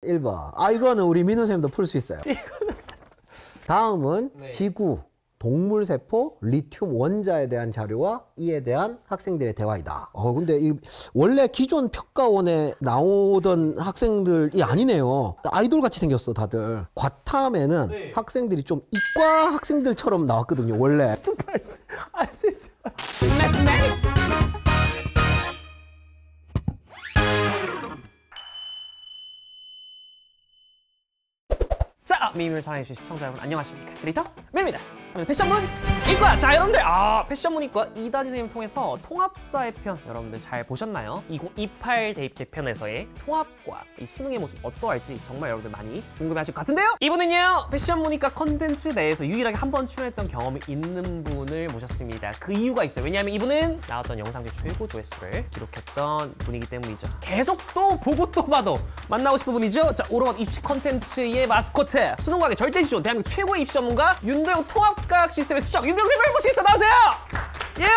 1번. 아, 이거는 우리 민우쌤도 풀 수 있어요. 다음은 네. 지구, 동물세포, 리튬 원자에 대한 자료와 이에 대한 학생들의 대화이다. 근데 원래 기존 평가원에 나오던 학생들이 아니네요. 아이돌 같이 생겼어, 다들. 과탐에는 네. 학생들이 좀 이과 학생들처럼 나왔거든요, 원래. 자, 미미를 사랑해주신 시청자 여러분 안녕하십니까? 크리에이터 밀입니다. 패션문 이과! 자, 여러분들 패션문 이과 이다 선생님을 통해서 통합사회 편 여러분들 잘 보셨나요? 2028 대입 개편에서의 통합과 이 수능의 모습 어떠할지 정말 여러분들 많이 궁금해하실 것 같은데요? 이번은요 패션문 이과 컨텐츠 내에서 유일하게 한 번 출연했던 경험이 있는 분을 모셨습니다. 그 이유가 있어요. 왜냐하면 이분은 나왔던 영상 중 최고 조회수를 기록했던 분이기 때문이죠. 계속 또 보고 또 봐도 만나고 싶은 분이죠. 자, 오로원 입시 컨텐츠의 마스코트 수능과학의 절대시존 대한민국 최고의 입시 전문가 윤도영 통합과학 시스템의 수석 윤도영 선생님을 모시겠습니다. 나오세요! 예요!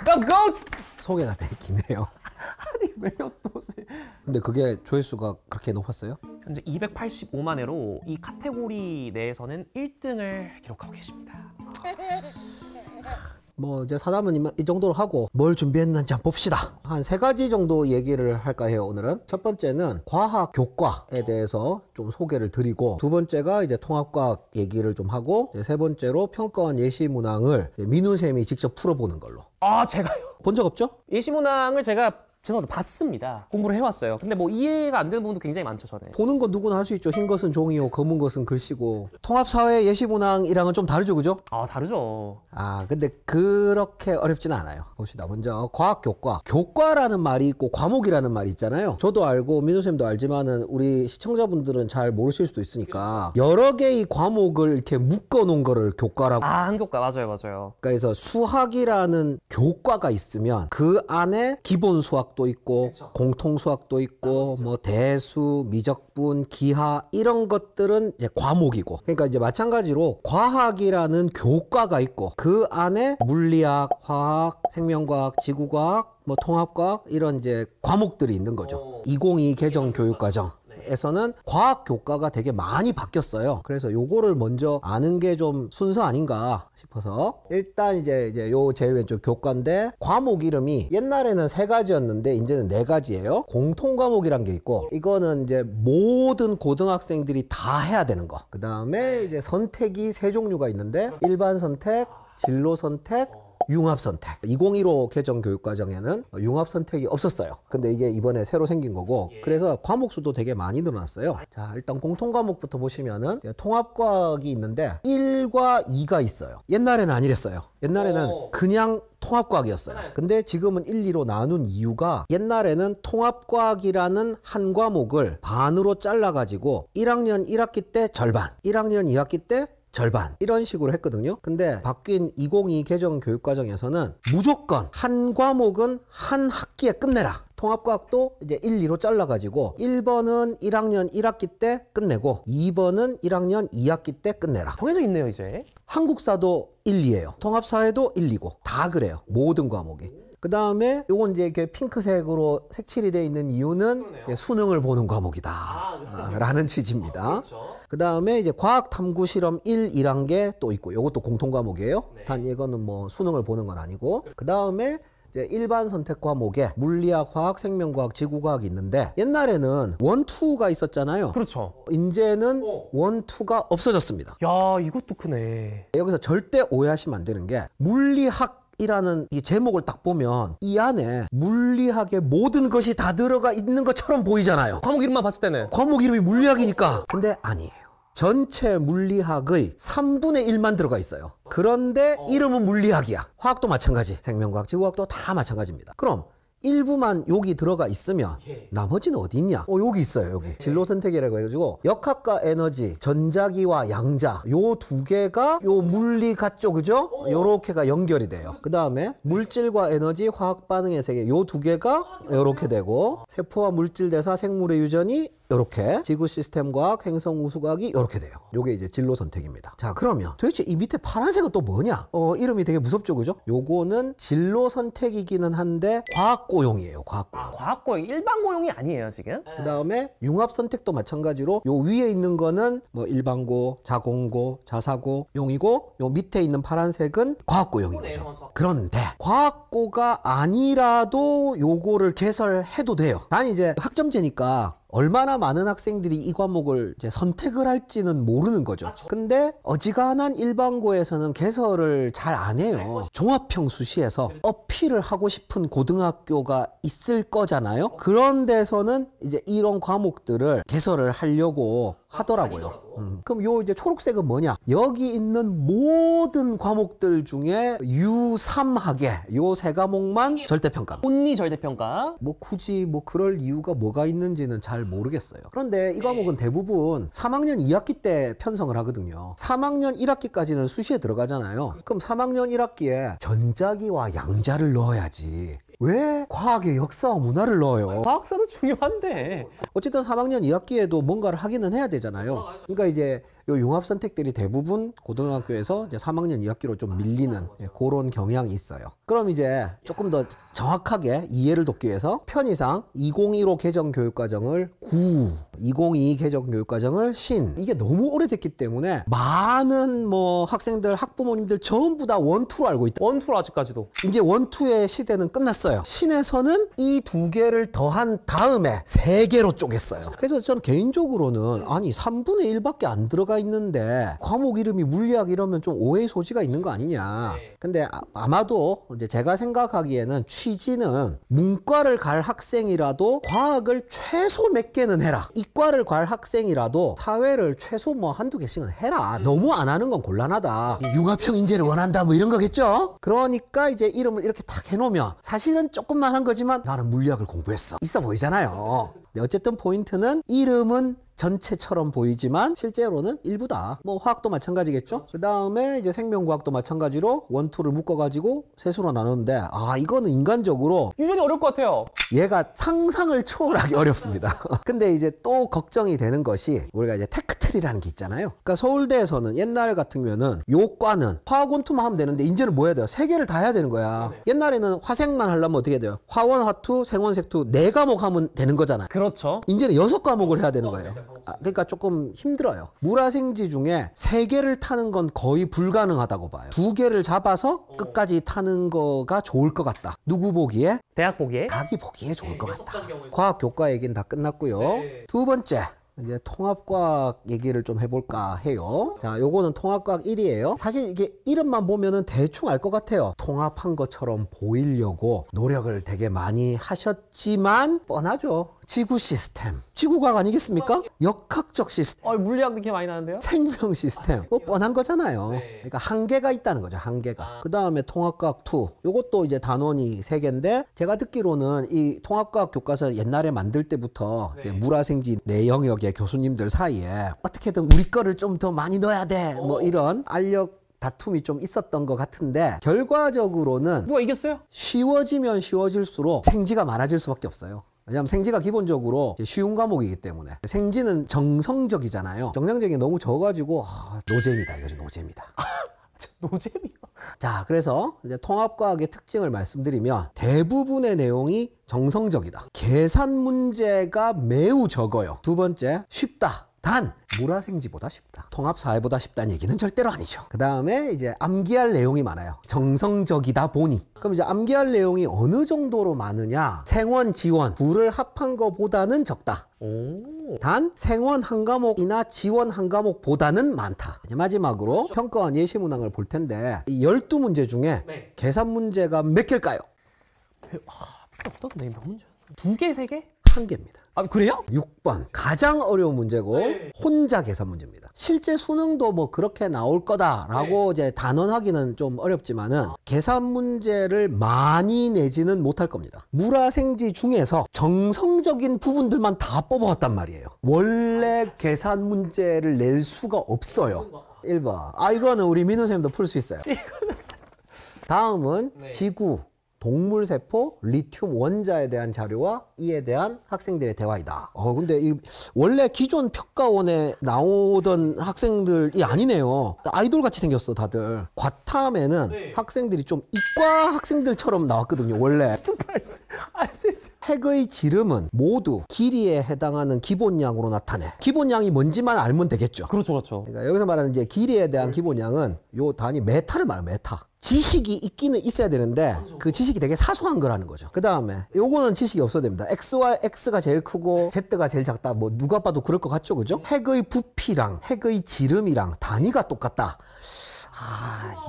The GOAT! 소개가 되게 기네요. 아니 왜요 또? 근데 그게 조회수가 그렇게 높았어요? 현재 285만 회로 이 카테고리 내에서는 1등을 기록하고 계십니다. 뭐 이제 사담은 이 정도로 하고 뭘 준비했는지 한번 봅시다. 한 3가지 정도 얘기를 할까 해요, 오늘은. 첫 번째는 과학 교과에 대해서 좀 소개를 드리고, 두 번째가 이제 통합과학 얘기를 좀 하고, 세 번째로 평가원 예시 문항을 민우쌤이 직접 풀어보는 걸로. 아, 제가요? 본 적 없죠? 예시 문항을 제가 죄송한데 봤습니다. 공부를 해왔어요. 근데 뭐 이해가 안 되는 부분도 굉장히 많죠, 저는. 보는 건 누구나 할 수 있죠. 흰 것은 종이요, 검은 것은 글씨고. 통합사회 예시 문항이랑은 좀 다르죠, 그죠? 아, 다르죠. 근데 그렇게 어렵지는 않아요. 봅시다. 먼저 과학 교과. 교과라는 말이 있고 과목이라는 말이 있잖아요. 저도 알고 민우쌤도 알지만은 우리 시청자분들은 잘 모르실 수도 있으니까 여러 개의 과목을 이렇게 묶어 놓은 거를 교과라고. 한교과 맞아요. 그래서 수학이라는 교과가 있으면 그 안에 기본 수학도 있고, 그쵸. 공통 수학도 있고, 뭐 대수, 미적분, 기하 이런 것들은 이제 과목이고. 그러니까 이제 마찬가지로 과학이라는 교과가 있고 그 안에 물리학, 화학, 생명과학, 지구과학, 뭐 통합과학 이런 이제 과목들이 있는 거죠. 2022 개정 교육과정. 에서는 과학 교과가 되게 많이 바뀌었어요. 그래서 요거를 먼저 아는 게 좀 순서 아닌가 싶어서, 일단 이제 요 제일 왼쪽 교과인데 과목 이름이 옛날에는 3가지였는데 이제는 4가지예요. 공통 과목이란 게 있고, 이거는 이제 모든 고등학생들이 다 해야 되는 거. 그 다음에 이제 선택이 3종류가 있는데 일반 선택, 진로 선택, 융합 선택. 2015 개정 교육과정에는 융합 선택이 없었어요. 근데 이게 이번에 새로 생긴 거고, 그래서 과목 수도 되게 많이 늘어났어요. 자, 일단 공통 과목부터 보시면은 통합과학이 있는데 1과 2가 있어요. 옛날에는 아니랬어요. 옛날에는 그냥 통합과학이었어요. 근데 지금은 1, 2로 나눈 이유가, 옛날에는 통합과학이라는 한 과목을 반으로 잘라가지고 1학년 1학기 때 절반, 1학년 2학기 때 절반 이런 식으로 했거든요. 근데 바뀐 2022 개정 교육과정에서는 무조건 한 과목은 한 학기에 끝내라. 통합과학도 이제 1, 2로 잘라가지고 1번은 1학년 1학기 때 끝내고 2번은 1학년 2학기 때 끝내라. 정해져 있네요, 이제. 한국사도 1, 2예요. 통합사회도 1, 2고 다 그래요. 모든 과목이. 그 다음에 요건 이제 이렇게 핑크색으로 색칠이 되어 있는 이유는 수능을 보는 과목이다 라는 취지입니다. 그 다음에 이제 과학 탐구 실험 1, 2란 게 또 있고, 요것도 공통 과목이에요. 단 이거는 뭐 수능을 보는 건 아니고. 그 다음에 이제 일반 선택 과목에 물리학, 화학, 생명과학, 지구과학이 있는데, 옛날에는 1, 2가 있었잖아요. 그렇죠. 이제는 1, 2가 없어졌습니다. 야, 이것도 크네. 여기서 절대 오해하시면 안 되는 게, 물리학 이라는 이 제목을 딱 보면 이 안에 물리학의 모든 것이 다 들어가 있는 것처럼 보이잖아요. 과목 이름만 봤을 때는. 과목 이름이 물리학이니까. 근데 아니에요. 전체 물리학의 3분의 1만 들어가 있어요. 그런데 이름은 물리학이야. 화학도 마찬가지. 생명과학, 지구과학도 다 마찬가지입니다. 그럼 일부만 여기 들어가 있으면 나머지는 어디 있냐? 여기 있어요. 여기 진로 선택이라고 해가지고 역학과 에너지, 전자기와 양자 요 2개가 요 물리가 쪽, 그죠? 요렇게가 연결이 돼요. 그 다음에 물질과 에너지, 화학 반응의 세계 요 2개가 요렇게 되고, 세포와 물질 대사, 생물의 유전이 요렇게, 지구 시스템 과학, 행성 우주과학이 요렇게 돼요. 요게 이제 진로 선택입니다. 자, 그러면 도대체 이 밑에 파란색은 또 뭐냐? 이름이 되게 무섭죠, 그죠? 요거는 진로 선택이기는 한데 과학 과학고용이에요. 과학고용. 과학고용 일반 고용이 아니에요 지금? 그다음에 융합 선택도 마찬가지로 요 위에 있는 거는 뭐 일반고, 자공고, 자사고용이고 요 밑에 있는 파란색은 과학고용인 거죠. 그런데 과학고가 아니라도 요거를 개설해도 돼요. 단 이제 학점제니까 얼마나 많은 학생들이 이 과목을 이제 선택을 할지는 모르는 거죠. 근데 어지간한 일반고에서는 개설을 잘 안 해요. 종합평수시에서 어필을 하고 싶은 고등학교가 있을 거잖아요. 그런 데서는 이제 이런 과목들을 개설을 하려고 하더라고요. 그럼 요 이제 초록색은 뭐냐? 여기 있는 모든 과목들 중에 유삼하게 요 세 과목만 절대평가. 온리 절대평가. 뭐 굳이 뭐 그럴 이유가 뭐가 있는지는 잘 모르겠어요. 그런데 이 과목은 대부분 3학년 2학기 때 편성을 하거든요. 3학년 1학기까지는 수시에 들어가잖아요. 그럼 3학년 1학기에 전자기와 양자를 넣어야지. 왜 과학의 역사와 문화를 넣어요? 과학사도 중요한데. 어쨌든 3학년 2학기에도 뭔가를 하기는 해야 되잖아요. 그러니까 이제 요 융합 선택들이 대부분 고등학교에서 이제 3학년 2학기로 좀 밀리는 그런 경향이 있어요. 그럼 이제 조금 더 정확하게 이해를 돕기 위해서 편의상 2015 개정 교육과정을 9, 2022 개정 교육과정을 신. 이게 너무 오래됐기 때문에 많은 뭐 학생들, 학부모님들 전부 다 원투로 알고 있다. 원투로 아직까지도. 이제 원투의 시대는 끝났어요. 신에서는 이 두 개를 더한 다음에 세 개로 쪼갰어요. 그래서 저는 개인적으로는 아니 3분의 1밖에 안 들어가 있는데 과목 이름이 물리학 이러면 좀 오해의 소지가 있는 거 아니냐. 근데 아마도 이제 제가 생각하기에는 취지는 문과를 갈 학생이라도 과학을 최소 몇 개는 해라. 이과를 갈 학생이라도 사회를 최소 뭐 한두 개씩은 해라. 너무 안 하는 건 곤란하다. 융합형 인재를 원한다 뭐 이런 거겠죠. 그러니까 이제 이름을 이렇게 탁 해놓으면 사실은 조금만 한 거지만 나는 물리학을 공부했어. 있어 보이잖아요. 근데 어쨌든 포인트는 이름은 전체처럼 보이지만 실제로는 일부다. 뭐 화학도 마찬가지겠죠. 그 다음에 이제 생명과학도 마찬가지로 원투를 묶어가지고 세수로 나누는데 아 이거는 인간적으로 유전이 어려울 것 같아요. 얘가 상상을 초월하기 어렵습니다. 근데 이제 또 걱정이 되는 것이 우리가 이제 테크트리라는 게 있잖아요. 그러니까 서울대에서는 옛날 같으면은 요 과는 화학 원투만 하면 되는데 이제는 뭐 해야 돼요? 세 개를 다 해야 되는 거야. 옛날에는 화생만 하려면 어떻게 돼요? 화원, 화투, 생원, 색투 네 과목 하면 되는 거잖아요. 그렇죠. 이제는 6과목을 해야 되는 거예요. 그러니까 조금 힘들어요. 물화생지 중에 3개를 타는 건 거의 불가능하다고 봐요. 2개를 잡아서 끝까지 타는 거가 좋을 것 같다. 누구 보기에? 대학 보기에. 자기 보기에 좋을 것 같다. 과학 교과 얘기는 다 끝났고요. 두 번째. 이제 통합과학 얘기를 좀 해볼까 해요. 자, 요거는 통합과학 1이에요. 사실 이게 이름만 보면은 대충 알 것 같아요. 통합한 것처럼 보이려고 노력을 되게 많이 하셨지만 뻔하죠. 지구 시스템. 지구과학 아니겠습니까? 역학적 시스템. 물리학 느낌 많이 나는데요? 생명 시스템. 뭐 뻔한 거잖아요. 그러니까 한계가 있다는 거죠. 한계가. 그 다음에 통합과학 2. 요것도 이제 단원이 3개인데 제가 듣기로는 이 통합과학 교과서 옛날에 만들 때부터 물화생지 내 영역의 교수님들 사이에 어떻게든 우리 거를 좀 더 많이 넣어야 돼. 뭐 이런 알력 다툼이 좀 있었던 것 같은데 결과적으로는 누가 이겼어요? 쉬워지면 쉬워질수록 생지가 많아질 수밖에 없어요. 왜냐하면 생지가 기본적으로 쉬운 과목이기 때문에 생지는 정성적이잖아요. 정량적이 너무 적어가지고 노잼이다 이거죠. 노잼이다. 노잼이요? 자, 그래서 이제 통합과학의 특징을 말씀드리면 대부분의 내용이 정성적이다. 계산 문제가 매우 적어요. 두 번째, 쉽다. 단 물화생지보다 쉽다. 통합사회보다 쉽다는 얘기는 절대로 아니죠. 그 다음에 이제 암기할 내용이 많아요. 정성적이다 보니. 그럼 이제 암기할 내용이 어느 정도로 많으냐? 생원, 지원, 둘을 합한 거보다는 적다. 단 생원 한 과목이나 지원 한 과목보다는 많다. 이제 마지막으로 평가원 예시문항을 볼 텐데 이 12문제 중에 계산 문제가 몇 개일까요? 필요 없던데 몇 문제? 2개, 3개? 1개입니다. 아, 그래요? 6번 가장 어려운 문제고 혼자 계산 문제입니다. 실제 수능도 뭐 그렇게 나올 거다라고 이제 단언하기는 좀 어렵지만은 계산 문제를 많이 내지는 못할 겁니다. 물화생지 중에서 정성적인 부분들만 다 뽑아왔단 말이에요. 원래 계산 문제를 낼 수가 없어요. 1번. 이거는 우리 민우 선생님도 풀 수 있어요. 다음은 지구, 동물세포 리튬 원자에 대한 자료와 이에 대한 학생들의 대화이다. 근데 원래 기존 평가원에 나오던 학생들이 아니네요. 아이돌 같이 생겼어, 다들. 과탐에는 학생들이 좀 이과 학생들처럼 나왔거든요, 원래. 핵의 지름은 모두 길이에 해당하는 기본량으로 나타내. 기본량이 뭔지만 알면 되겠죠. 그렇죠. 그러니까 여기서 말하는 이제 길이에 대한 기본량은 요 단위 메타를 말해요, 메타. 지식이 있기는 있어야 되는데 그 지식이 되게 사소한 거라는 거죠. 그 다음에 요거는 지식이 없어야 됩니다. X와 X가 제일 크고 Z가 제일 작다. 뭐 누가 봐도 그럴 것 같죠, 그죠? 핵의 부피랑 핵의 지름이랑 단위가 똑같다.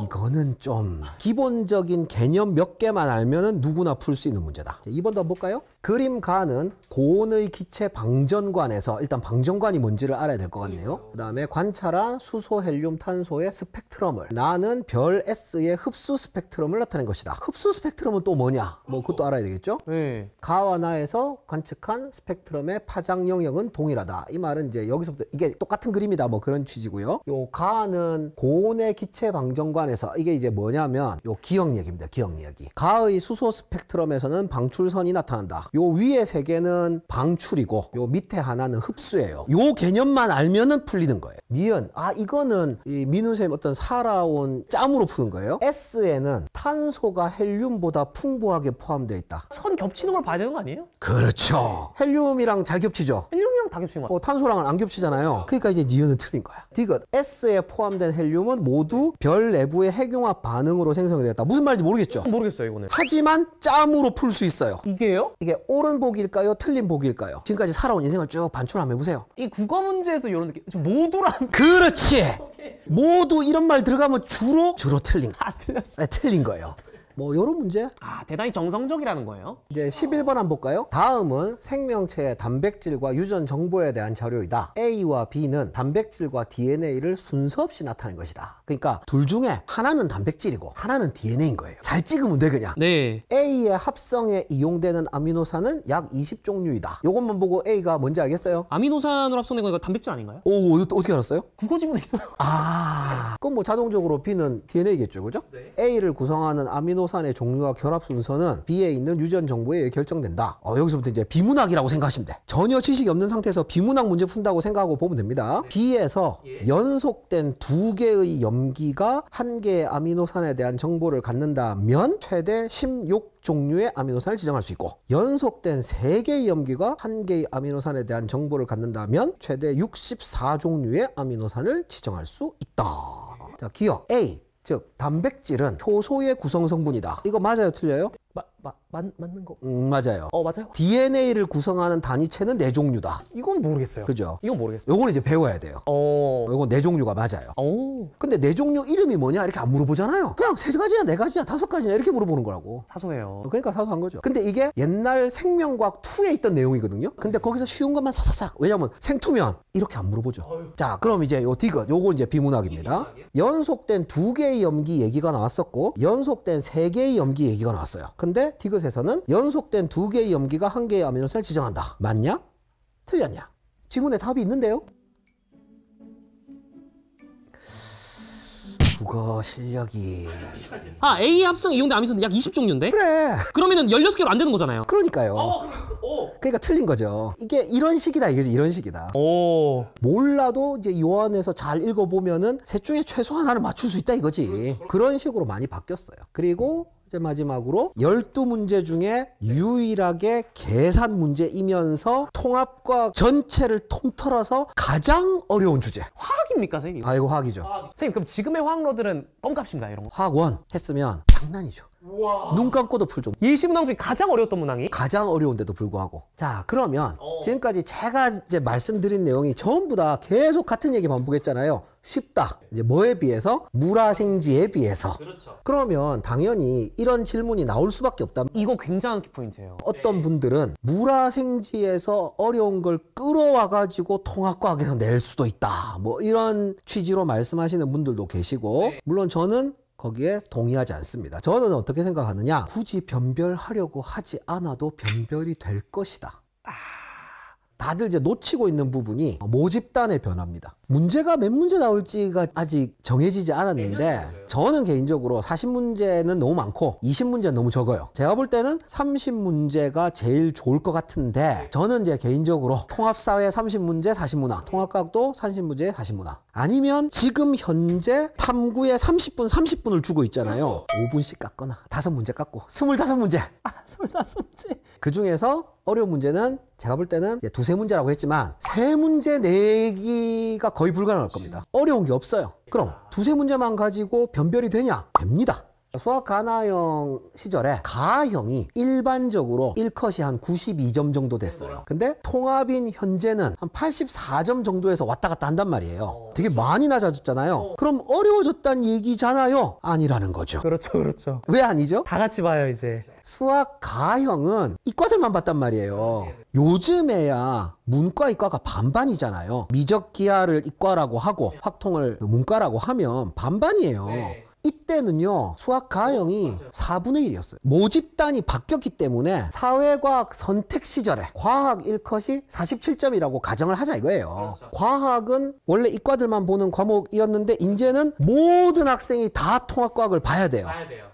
이거는 좀 기본적인 개념 몇 개만 알면은 누구나 풀 수 있는 문제다. 2번도 한번 볼까요? 그림 가는 고온의 기체 방전관에서 일단 방전관이 뭔지를 알아야 될 것 같네요. 그 다음에 관찰한 수소, 헬륨, 탄소의 스펙트럼을 나는 별 S의 흡수 스펙트럼을 나타낸 것이다. 흡수 스펙트럼은 또 뭐냐? 뭐 그것도 알아야 되겠죠? 네. 가와 나에서 관측한 스펙트럼의 파장 영역은 동일하다. 이 말은 이제 여기서부터 이게 똑같은 그림이다. 뭐 그런 취지고요. 요 가는 고온의 기체 방전관에서 이게 이제 뭐냐면 요 기억 얘기입니다. 기억 얘기. 가의 수소 스펙트럼에서는 방출선이 나타난다. 요 위에 세 개는 방출이고 요 밑에 하나는 흡수예요. 요 개념만 알면은 풀리는 거예요. 니은 이거는 이 민우쌤 어떤 살아온 짬으로 푸는 거예요. S에는 탄소가 헬륨보다 풍부하게 포함되어 있다. 선 겹치는 걸 봐야 되는 거 아니에요? 그렇죠. 헬륨이랑 잘 겹치죠. 헬륨이랑 다 겹치는 거 같아요. 탄소랑은 안 겹치잖아요. 그러니까 이제 니은은 틀린 거야. 디귿 S에 포함된 헬륨은 모두 별 내부의 핵융합 반응으로 생성이 되었다. 무슨 말인지 모르겠죠? 모르겠어요, 이거는. 하지만 짬으로 풀 수 있어요. 이게요? 이게 옳은 복일까요? 틀린 복일까요? 지금까지 살아온 인생을 쭉 반출 한번 해보세요. 이 국어 문제에서 이런 느낌. 좀 모두란. 그렇지. 모두 이런 말 들어가면 주로 틀린. 틀렸어. 틀린 거예요. 뭐 이런 문제. 대단히 정성적이라는 거예요. 이제 11번 한번 볼까요? 다음은 생명체의 단백질과 유전 정보에 대한 자료이다. A와 B는 단백질과 DNA를 순서 없이 나타낸 것이다. 그러니까 둘 중에 하나는 단백질이고 하나는 DNA인 거예요. 잘 찍으면 돼 그냥. 네. A의 합성에 이용되는 아미노산은 약 20종류이다. 이것만 보고 A가 뭔지 알겠어요? 아미노산으로 합성된 거니까 단백질 아닌가요? 오, 어떻게 알았어요? 국어 지문에 있어요. 그럼 뭐 자동적으로 B는 DNA겠죠, 그죠? 네. A를 구성하는 아미노산의 종류와 결합 순서는 B에 있는 유전 정보에 의해 결정된다. 여기서부터 이제 비문학이라고 생각하시면 돼. 전혀 지식이 없는 상태에서 비문학 문제 푼다고 생각하고 보면 됩니다. B에서 연속된 2개의 염기가 1개의 아미노산에 대한 정보를 갖는다면 최대 16종류의 아미노산을 지정할 수 있고, 연속된 3개의 염기가 1개의 아미노산에 대한 정보를 갖는다면 최대 64종류의 아미노산을 지정할 수 있다. 자, 기억 A, 즉 단백질은 효소의 구성 성분이다. 이거 맞아요, 틀려요? 맞는 거. 맞아요. 맞아요. DNA를 구성하는 단위체는 4종류다. 이건 모르겠어요. 그죠? 이건 모르겠어요. 요거는 이제 배워야 돼요. 요건 4종류가 맞아요. 근데 4종류 이름이 뭐냐 이렇게 안 물어보잖아요. 그냥 3가지냐 4가지냐 5가지냐 이렇게 물어보는 거라고. 사소해요. 그러니까 사소한 거죠. 근데 이게 옛날 생명과학 2에 있던 내용이거든요. 근데 거기서 쉬운 것만 사사삭. 왜냐면 생투면 이렇게 안 물어보죠. 자, 그럼 이제 요 디귿, 요거 이제 비문학입니다. 연속된 2개의 염기 얘기가 나왔었고 연속된 3개의 염기 얘기가 나왔어요. 근데 디귿에서는 연속된 2개의 염기가 1개의 아미노산을 지정한다. 맞냐? 틀렸냐? 지문에 답이 있는데요? 국어 실력이... A 합성 이용된 아미노산 약 20종류인데? 그래. 그러면은 16개로 안 되는 거잖아요. 그러니까요. 그러니까 틀린 거죠. 이게 이런 식이다 이거지. 이런 식이다. 몰라도 이제 요 안에서 잘 읽어보면은 셋 중에 최소 하나는 맞출 수 있다 이거지. 그런 식으로 많이 바뀌었어요. 그리고 이제 마지막으로 12문제 중에 유일하게 계산 문제이면서 통합과 전체를 통틀어서 가장 어려운 주제. 화학입니까, 선생님? 이거 화학이죠. 선생님, 그럼 지금의 화학러들은 껌값인가요, 이런 거? 화학원 했으면 장난이죠. 눈 감고도 풀죠. 예시문항 중에 가장 어려웠던 문항이? 가장 어려운데도 불구하고. 자, 그러면 지금까지 제가 이제 말씀드린 내용이 전부 다 계속 같은 얘기 반복했잖아요. 쉽다. 이제 뭐에 비해서? 물화생지에 비해서. 그렇죠. 그러면 당연히 이런 질문이 나올 수밖에 없다. 이거 굉장한 키포인트예요. 어떤 분들은 물화생지에서 어려운 걸 끌어와가지고 통합과학에서 낼 수도 있다. 뭐 이런 취지로 말씀하시는 분들도 계시고, 물론 저는 거기에 동의하지 않습니다. 저는 어떻게 생각하느냐? 굳이 변별하려고 하지 않아도 변별이 될 것이다. 다들 이제 놓치고 있는 부분이 모집단의 변화입니다. 문제가 몇 문제 나올지가 아직 정해지지 않았는데 저는 개인적으로 40문제는 너무 많고 20문제는 너무 적어요. 제가 볼 때는 30문제가 제일 좋을 것 같은데 저는 이제 개인적으로 통합사회 30문제 40문항, 통합과학도 30문제 40문항, 아니면 지금 현재 탐구에 30분을 주고 있잖아요. 5분씩 깎거나 5문제 깎고 25문제. 25문제. 그 중에서 어려운 문제는 제가 볼 때는 이제 2-3문제라고 했지만 3문제 내기가 거의 불가능할 겁니다. 어려운 게 없어요. 그럼 2-3문제만 가지고 변별이 되냐? 됩니다. 수학 가나형 시절에 가형이 일반적으로 1컷이 한 92점 정도 됐어요. 근데 통합인 현재는 한 84점 정도에서 왔다 갔다 한단 말이에요. 되게 많이 낮아졌잖아요. 그럼 어려워졌다는 얘기잖아요. 아니라는 거죠. 그렇죠. 왜 아니죠? 다 같이 봐요, 이제. 수학 가형은 이과들만 봤단 말이에요. 요즘에야 문과 이과가 반반이잖아요. 미적 기하를 이과라고 하고 확통을 문과라고 하면 반반이에요. 이때는요 수학 가형이 4분의 1이었어요. 모집단이 바뀌었기 때문에 사회과학 선택 시절에 과학 1컷이 47점이라고 가정을 하자 이거예요. 과학은 원래 이과들만 보는 과목이었는데 이제는 모든 학생이 다 통합과학을 봐야 돼요.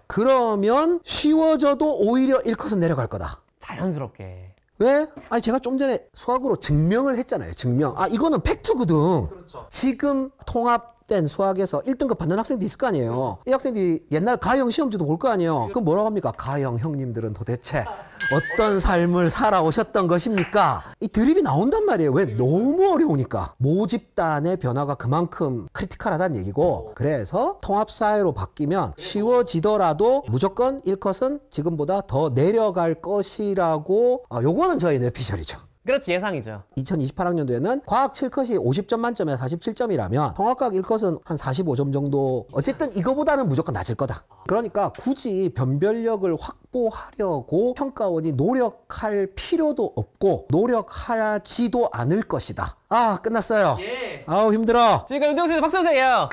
그러면 쉬워져도 오히려 1컷은 내려갈 거다. 자연스럽게. 왜? 아니 제가 좀 전에 수학으로 증명을 했잖아요. 증명. 아 이거는 팩트거든. 지금 통합된 수학에서 1등급 받는 학생도 있을 거 아니에요. 이 학생들이 옛날 가형 시험지도 볼 거 아니에요. 그럼 뭐라고 합니까? 가형 형님들은 도대체 어떤 삶을 살아오셨던 것입니까? 이 드립이 나온단 말이에요. 왜? 너무 어려우니까. 모집단의 변화가 그만큼 크리티컬하다는 얘기고, 그래서 통합사회로 바뀌면 쉬워지더라도 무조건 1컷은 지금보다 더 내려갈 것이라고, 요거는 저의 뇌피셜이죠. 그렇지, 예상이죠. 2028학년도에는 과학 7컷이 50점 만점에 47점이라면 통합과학 1컷은 한 45점 정도, 어쨌든 이거보다는 무조건 낮을 거다. 그러니까 굳이 변별력을 확보하려고 평가원이 노력할 필요도 없고 노력하지도 않을 것이다. 아 끝났어요. 아우 힘들어. 지금까지 윤대영 선생님 박수 주세요.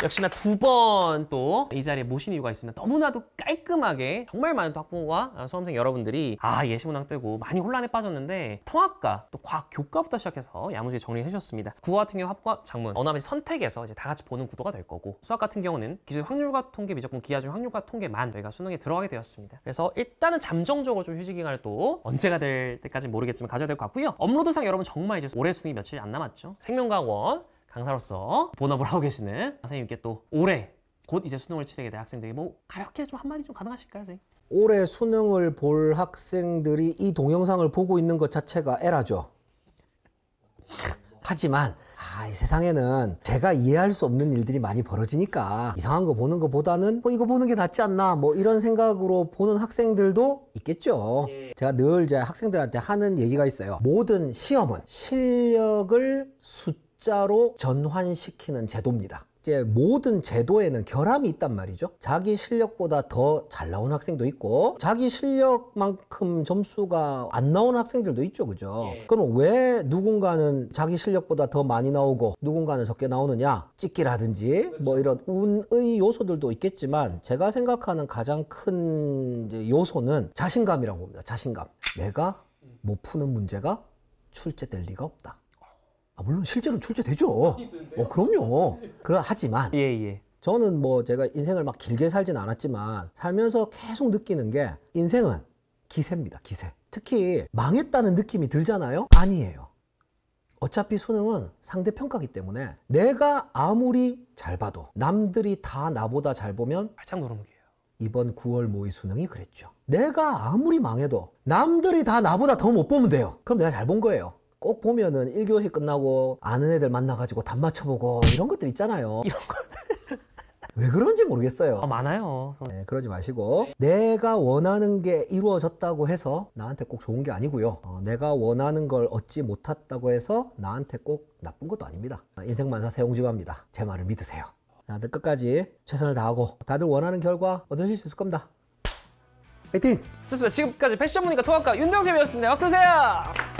역시나 2번 또 이 자리에 모신 이유가 있습니다. 너무나도 깔끔하게 정말 많은 학부모와 수험생 여러분들이 예시문항 뜨고 많이 혼란에 빠졌는데 통합과 또 과학 교과부터 시작해서 야무지게 정리해 주셨습니다. 국어 같은 경우 합과 작문, 언어의 선택에서 이제 다 같이 보는 구도가 될 거고, 수학 같은 경우는 기술 확률과 통계, 미적분, 기하 중 확률과 통계만 저희가 수능에 들어가게 되었습니다. 그래서 일단은 잠정적으로 좀 휴식 기간을 또 언제가 될 때까지 모르겠지만 가져야 될 것 같고요. 업로드상 여러분 정말 이제 올해 수능이 며칠 안 남았죠. 생명과학원 강사로서 본업을 하고 계시는 선생님께 또 올해 곧 이제 수능을 치르게 될 학생들이 뭐 가볍게 좀 한마디 좀 가능하실까요, 선생님? 올해 수능을 볼 학생들이 이 동영상을 보고 있는 것 자체가 에라죠. 하지만 이 세상에는 제가 이해할 수 없는 일들이 많이 벌어지니까 이상한 거 보는 것보다는 이거 보는 게 낫지 않나 이런 생각으로 보는 학생들도 있겠죠. 제가 늘 이제 학생들한테 하는 얘기가 있어요. 모든 시험은 실력을 숫자로 전환시키는 제도입니다. 이제 모든 제도에는 결함이 있단 말이죠. 자기 실력보다 더 잘 나온 학생도 있고 자기 실력만큼 점수가 안 나오는 학생들도 있죠. 그죠? 그럼 왜 누군가는 자기 실력보다 더 많이 나오고 누군가는 적게 나오느냐? 찍기라든지 이런 운의 요소들도 있겠지만 제가 생각하는 가장 큰 이제 요소는 자신감이라고 봅니다. 자신감. 내가 못 푸는 문제가 출제될 리가 없다. 물론 실제로 출제되죠. 그럼요. 하지만 저는 제가 인생을 막 길게 살진 않았지만 살면서 계속 느끼는 게 인생은 기세입니다. 기세. 특히 망했다는 느낌이 들잖아요. 아니에요. 어차피 수능은 상대평가기 때문에 내가 아무리 잘 봐도 남들이 다 나보다 잘 보면 발짝 누르는게요. 이번 9월 모의 수능이 그랬죠. 내가 아무리 망해도 남들이 다 나보다 더 못 보면 돼요. 그럼 내가 잘 본 거예요. 꼭 보면은 1교시 끝나고 아는 애들 만나가지고 답 맞춰보고 이런 것들 있잖아요. 이런 것들. 왜 그런지 모르겠어요. 많아요. 네, 그러지 마시고 내가 원하는 게 이루어졌다고 해서 나한테 꼭 좋은 게 아니고요. 내가 원하는 걸 얻지 못했다고 해서 나한테 꼭 나쁜 것도 아닙니다. 인생만사 세옹지마입니다. 제 말을 믿으세요. 다들 끝까지 최선을 다하고 다들 원하는 결과 얻으실 수 있을 겁니다. 화이팅! 좋습니다. 지금까지 패션 문의과 통합과 윤대영 선생님이었습니다. 박수 주세요.